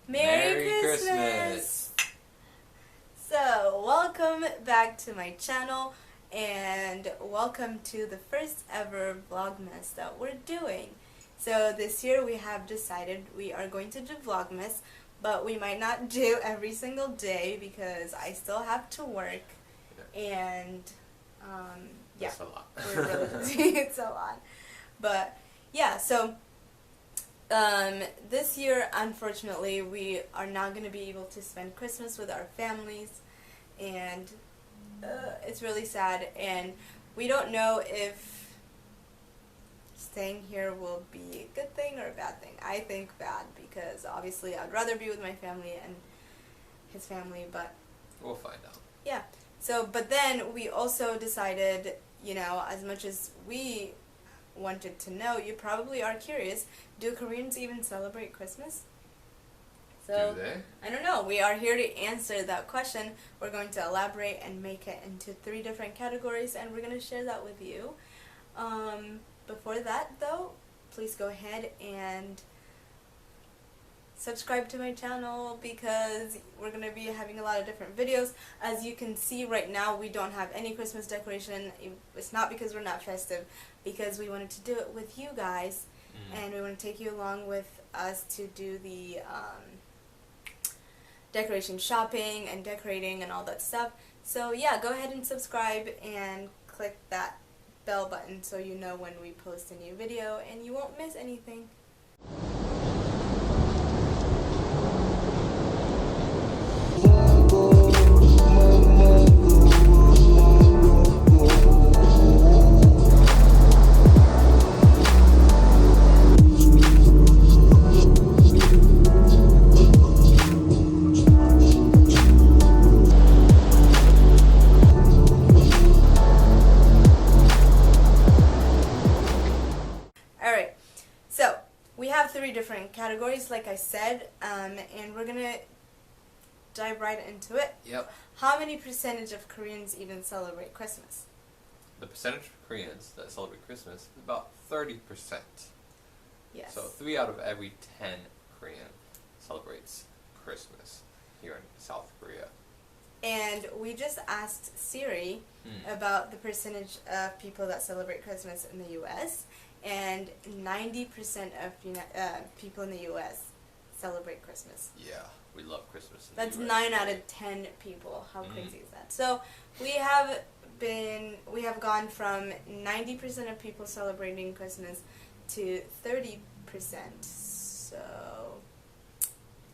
Merry Christmas! So, welcome back to my channel and welcome to the first ever Vlogmas that we're doing. So this year we have decided we are going to do Vlogmas, but we might not do every single day because I still have to work and yeah, That's a lot. we're really busy. It's a lot. But yeah, so this year, unfortunately, we are not going to be able to spend Christmas with our families, and it's really sad, and we don't know if staying here will be a good thing or a bad thing. I think bad, because obviously I'd rather be with my family and his family, but We'll find out. yeah. So, but then we also decided, you know, as much as we wanted to know, you probably are curious, do Koreans even celebrate Christmas? So, Do they? I don't know. We are here to answer that question. We're going to elaborate and make it into 3 different categories, and we're going to share that with you. Before that, though, please go ahead and subscribe to my channel because we're going to be having a lot of different videos. As you can see right now, we don't have any Christmas decoration. It's not because we're not festive, because we wanted to do it with you guys, and we want to take you along with us to do the decoration shopping and decorating and all that stuff. So yeah, go ahead and subscribe and click that bell button so you know when we post a new video and you won't miss anything. Alright, so we have 3 different categories, like I said, and we're gonna dive right into it. Yep. How many percentage of Koreans even celebrate Christmas? The percentage of Koreans that celebrate Christmas is about 30%. Yes. So 3 out of every 10 Korean celebrates Christmas here in South Korea. And we just asked Siri about the percentage of people that celebrate Christmas in the U.S., and 90% of people in the U.S. celebrate Christmas. Yeah, we love Christmas in That's the US. 9 out of 10 people. How crazy is that? So we have gone from 90% of people celebrating Christmas to 30%. So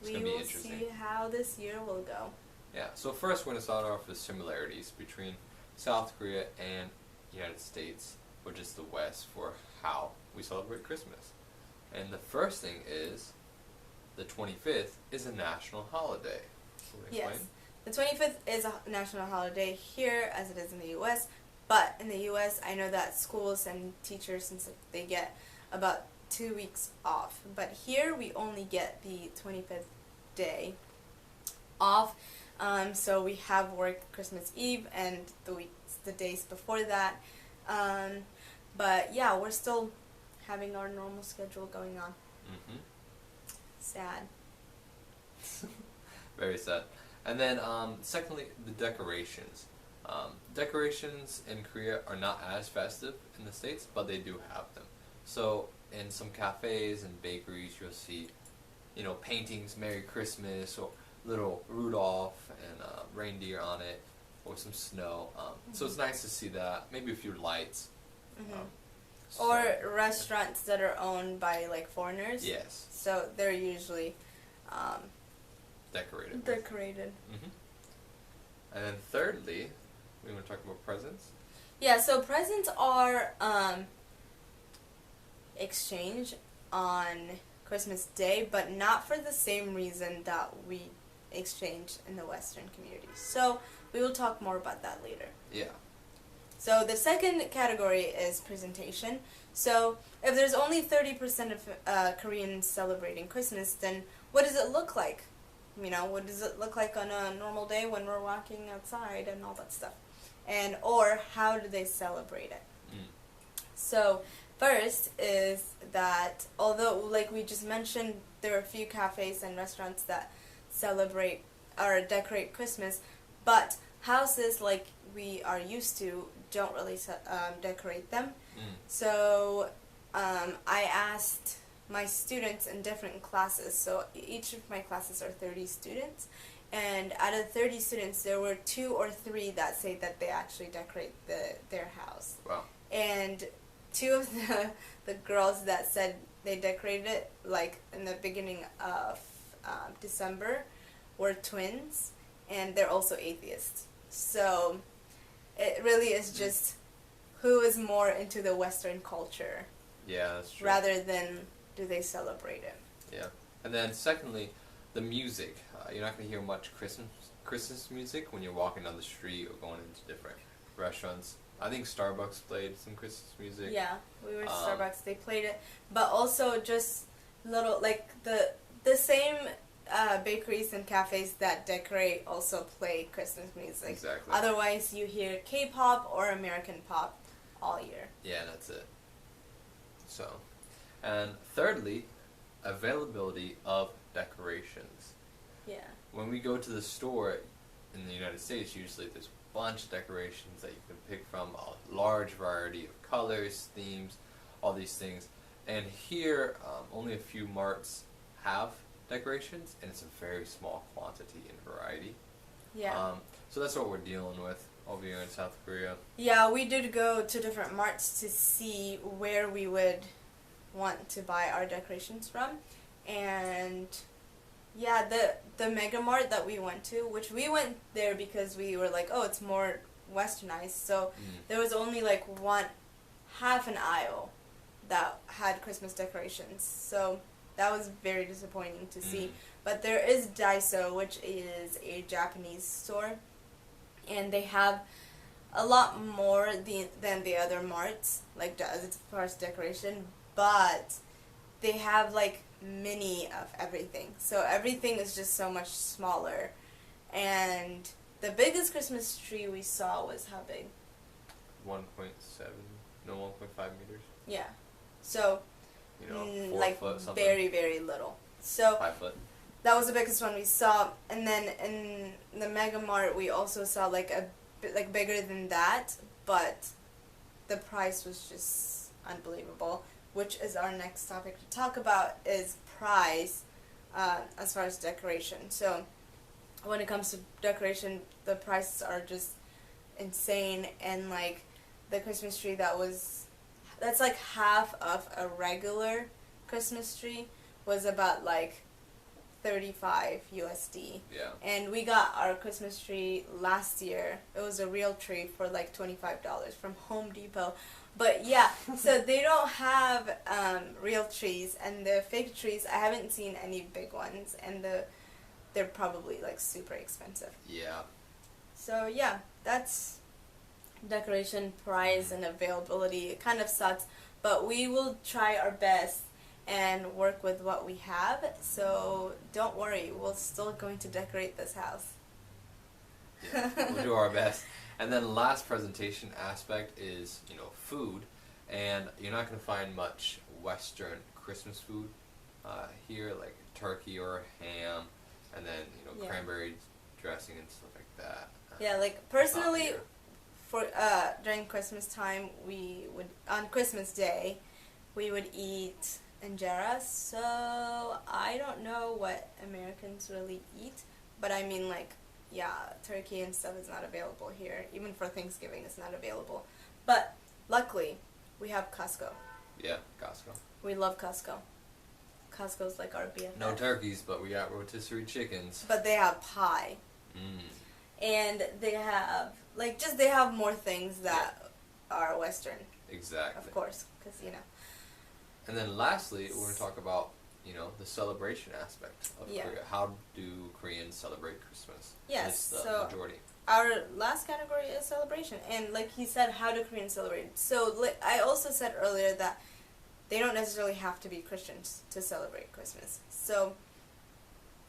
we gonna be will interesting. see how this year will go. Yeah, so first we're going to start off with similarities between South Korea and United States, or just the West, for how we celebrate Christmas. And the first thing is the 25th is a national holiday. Can you explain? Yes. The 25th is a national holiday here as it is in the U.S., but in the U.S. I know that schools and teachers and stuff, they get about 2 weeks off. But here we only get the 25th day off. So we have worked Christmas Eve and the days before that. But yeah, we're still having our normal schedule going on. Sad. Very sad. And then, secondly, the decorations. Decorations in Korea are not as festive in the States, but they do have them. So in some cafes and bakeries, you'll see, you know, paintings, Merry Christmas, or little Rudolph and reindeer on it, or some snow. So it's nice to see that. Maybe a few lights. Or restaurants that are owned by like foreigners. Yes. So they're usually Decorated. decorated. And then thirdly, we want to talk about presents. Yeah, so presents are exchanged on Christmas Day, but not for the same reason that we exchange in the Western communities. So we will talk more about that later. Yeah. So the second category is presentation. So if there's only 30% of Koreans celebrating Christmas, then what does it look like? You know, what does it look like on a normal day when we're walking outside and all that stuff? And or how do they celebrate it? So First is that although, like we just mentioned, there are a few cafes and restaurants that celebrate or decorate Christmas, but houses like we are used to don't really decorate them. So I asked my students in different classes, so each of my classes are 30 students, and out of 30 students there were 2 or 3 that say that they actually decorate their house. Wow. And 2 of the girls that said they decorated it like in the beginning of December were twins, and they're also atheists. So it really is just who is more into the Western culture. Yeah, that's true. Rather than do they celebrate it. Yeah. And then secondly, the music. You're not going to hear much Christmas music when you're walking down the street or going into different restaurants. I think Starbucks played some Christmas music. Yeah, we were at Starbucks. They played it, but also just little like the same bakeries and cafes that decorate also play Christmas music. Exactly. Otherwise, you hear K-pop or American pop all year. Yeah, that's it. So, and thirdly, availability of decorations. Yeah. When we go to the store in the United States, usually there's a bunch of decorations that you can pick from, a large variety of colors, themes, all these things. And here, only a few marts have decorations, and it's a very small quantity and variety. Yeah. So that's what we're dealing with over here in South Korea. Yeah, we did go to different marts to see where we would want to buy our decorations from, and yeah, the Mega Mart that we went to, which we went there because we were like, oh, it's more westernized, so there was only like half an aisle that had Christmas decorations, so that was very disappointing to see. But there is Daiso, which is a Japanese store, and they have a lot more than the other marts, like as far as decoration, but they have like mini of everything. So everything is just so much smaller. And the biggest Christmas tree we saw was how big? 1.7, no, 1.5 meters. Yeah. So, 4 like foot something. very, very little. So 5 foot. that was the biggest one we saw. And then in the Mega Mart, we also saw like a bit like bigger than that, but the price was just unbelievable. Which is our next topic to talk about, is price as far as decoration. So when it comes to decoration, the prices are just insane, and like the Christmas tree that's like half of a regular Christmas tree was about like 35 USD. Yeah. And we got our Christmas tree last year. It was a real tree for like $25 from Home Depot. But yeah, so they don't have real trees, and the fake trees, I haven't seen any big ones, and they're probably like super expensive. Yeah. So yeah, that's decoration, price, and availability. It kind of sucks, but we will try our best and work with what we have, so don't worry, we're still going to decorate this house. Yeah, we'll do our best. And then last presentation aspect is, food, and you're not going to find much Western Christmas food here, like turkey or ham, and then, cranberry dressing and stuff like that. Yeah, like personally, for during Christmas time, on Christmas Day, we would eat injera, so I don't know what Americans really eat, but I mean, like, yeah, turkey and stuff is not available here. Even for Thanksgiving, it's not available. But luckily, we have Costco. Yeah, Costco. We love Costco. Costco's like our BFF. No turkeys, but we got rotisserie chickens. But they have pie. And they have, they have more things that are Western. Exactly. Of course, because, And then lastly, we're going to talk about, the celebration aspect of Korea. How do Koreans celebrate Christmas? Yes, It's the so majority. Our last category is celebration. And like he said, how do Koreans celebrate it? So I also said earlier that they don't necessarily have to be Christians to celebrate Christmas. So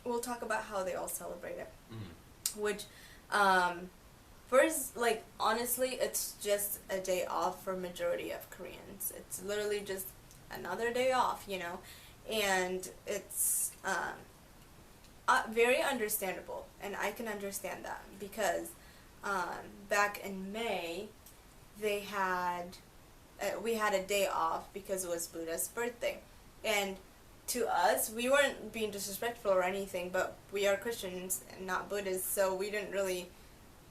we'll talk about how they all celebrate it. Which, First, like, honestly, it's just a day off for majority of Koreans. It's literally just another day off, you know, and it's very understandable, and I can understand that because back in May, they had we had a day off because it was Buddha's birthday, and to us, we weren't being disrespectful or anything, but we are Christians and not Buddhists, so we didn't really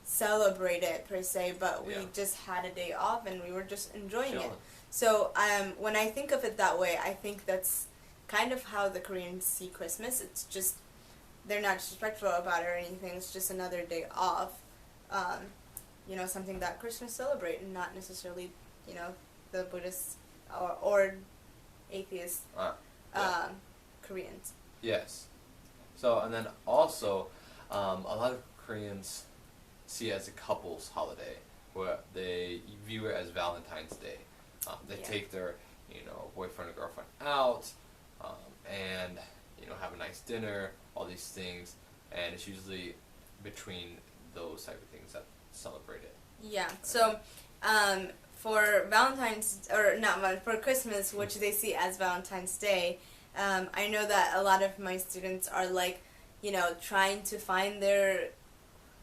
celebrate it per se, but we just had a day off and we were just enjoying it. So when I think of it that way, I think that's kind of how the Koreans see Christmas. It's just, they're not disrespectful about it or anything, it's just another day off. You know, something that Christians celebrate, and not necessarily, you know, the Buddhists or atheist Koreans. Yes. So, and then also, a lot of Koreans see it as a couple's holiday, where they view it as Valentine's Day. They take their, you know, boyfriend or girlfriend out, and, you know, have a nice dinner, all these things, and it's usually between those type of things that celebrate it. Yeah. So, for Valentine's, or not, for Christmas, which they see as Valentine's Day, I know that a lot of my students are like, you know, trying to find their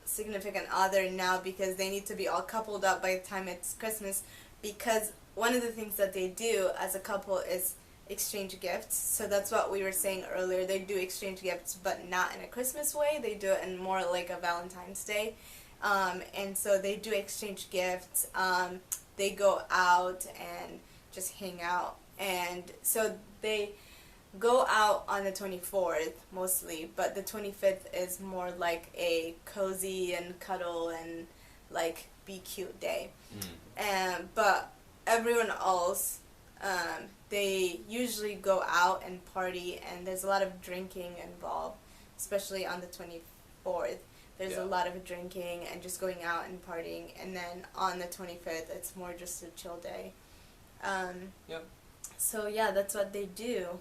significant other now because they need to be all coupled up by the time it's Christmas, because one of the things that they do as a couple is exchange gifts. So that's what we were saying earlier. They do exchange gifts, but not in a Christmas way. They do it in more like a Valentine's Day. And so they do exchange gifts. They go out and just hang out. And so they go out on the 24th mostly, but the 25th is more like a cozy and cuddle and like be cute day. But everyone else, they usually go out and party, and there's a lot of drinking involved, especially on the 24th. There's a lot of drinking and just going out and partying, and then on the 25th, it's more just a chill day. So yeah, that's what they do.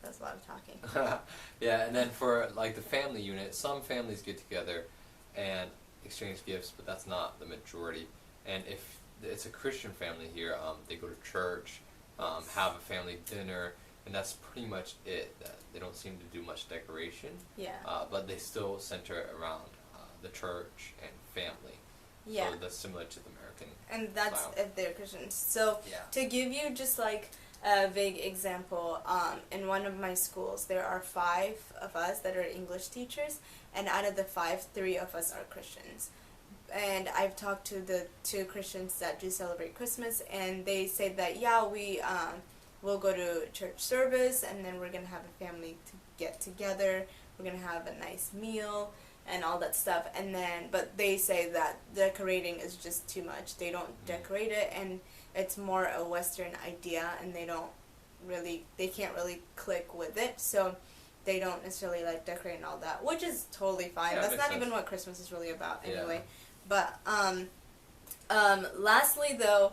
That's a lot of talking. Yeah, and then for like the family unit, some families get together and exchange gifts, but that's not the majority. And if it's a Christian family here, they go to church, have a family dinner, and that's pretty much it. They don't seem to do much decoration. Yeah. But they still center around the church and family. Yeah. So that's similar to the American And that's style. if they're Christians. So to give you just like a vague example, in one of my schools there are 5 of us that are English teachers, and out of the 5, 3 of us are Christians. And I've talked to the 2 Christians that do celebrate Christmas, and they say that we'll go to church service, and then we're gonna have a family to get together. We're gonna have a nice meal and all that stuff, and then but they say that decorating is just too much. They don't decorate it, and it's more a Western idea, and they can't really click with it, so they don't necessarily like decorate and all that, which is totally fine. That's not even what Christmas is really about anyway. But lastly though,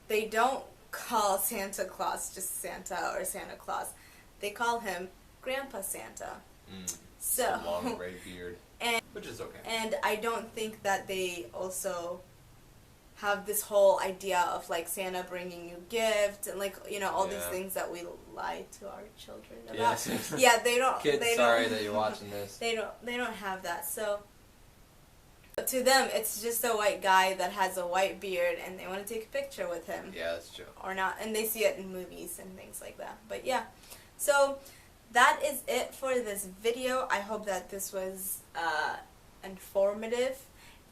they don't call Santa Claus just Santa or Santa Claus. They call him Grandpa Santa. So a long gray beard, which is okay. And I don't think that they also have this whole idea of like Santa bringing you gifts and like, you know, all these things that we lie to our children about. Yeah, they don't. Kids, sorry that you're watching this. They don't have that. So to them, it's just a white guy that has a white beard, and they want to take a picture with him. Yeah, that's true. Or not, and they see it in movies and things like that. But yeah, so that is it for this video. I hope that this was informative.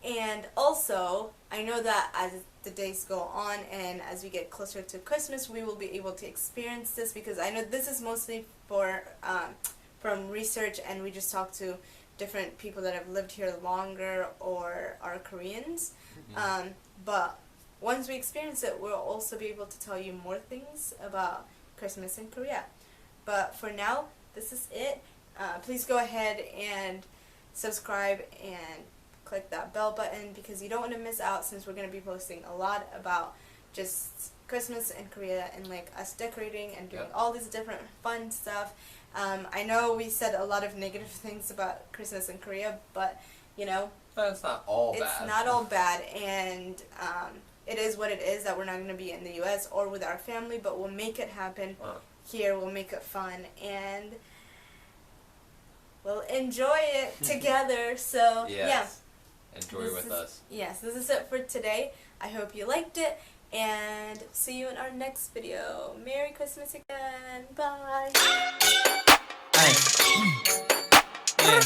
And also, I know that as the days go on and as we get closer to Christmas, we will be able to experience this, because I know this is mostly for from research, and we just talk to different people that have lived here longer or are Koreans. But once we experience it, we'll also be able to tell you more things about Christmas in Korea. But for now, this is it. Please go ahead and subscribe and click that bell button, because you don't want to miss out, since we're going to be posting a lot about just Christmas in Korea and like us decorating and doing all these different fun stuff. I know we said a lot of negative things about Christmas in Korea, but you know. It's not all bad. It's not all bad, and it is what it is that we're not going to be in the U.S. or with our family, but we'll make it happen here. We'll make it fun, and we'll enjoy it together. So, yes. Enjoy with us. Yes, this is it for today. I hope you liked it, and see you in our next video. Merry Christmas again. Bye. Hey. Yeah.